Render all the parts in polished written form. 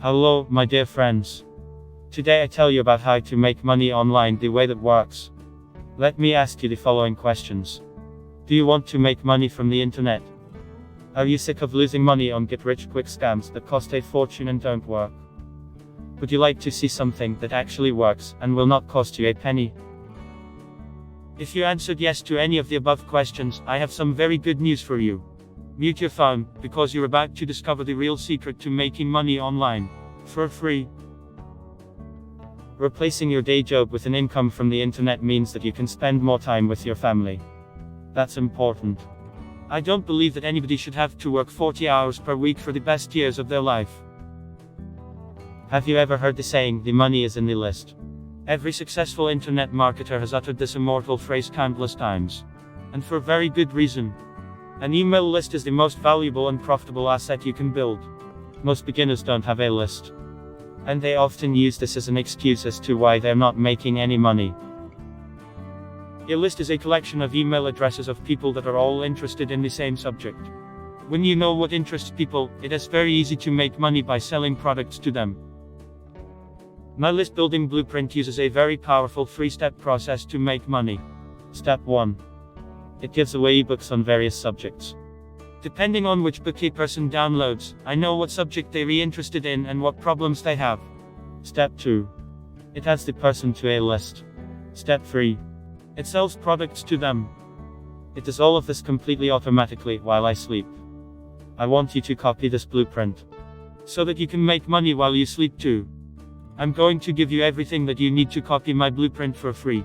Hello, my dear friends. Today I tell you about how to make money online the way that works. Let me ask you the following questions. Do you want to make money from the internet? Are you sick of losing money on get-rich-quick scams that cost a fortune and don't work? Would you like to see something that actually works and will not cost you a penny? If you answered yes to any of the above questions, I have some very good news for you. Mute your phone, because you're about to discover the real secret to making money online, for free. Replacing your day job with an income from the internet means that you can spend more time with your family. That's important. I don't believe that anybody should have to work 40 hours per week for the best years of their life. Have you ever heard the saying, the money is in the list? Every successful internet marketer has uttered this immortal phrase countless times. And for very good reason. An email list is the most valuable and profitable asset you can build. Most beginners don't have a list. And they often use this as an excuse as to why they're not making any money. A list is a collection of email addresses of people that are all interested in the same subject. When you know what interests people, it is very easy to make money by selling products to them. My list building blueprint uses a very powerful 3-step process to make money. Step 1. It gives away ebooks on various subjects. Depending on which book a person downloads, I know what subject they're interested in and what problems they have. Step 2. It adds the person to a list. Step 3. It sells products to them. It does all of this completely automatically while I sleep. I want you to copy this blueprint, so that you can make money while you sleep too. I'm going to give you everything that you need to copy my blueprint for free.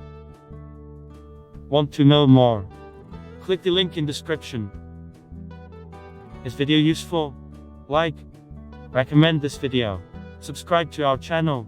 Want to know more? Click the link in description. Is video useful? Like, recommend this video. Subscribe to our channel.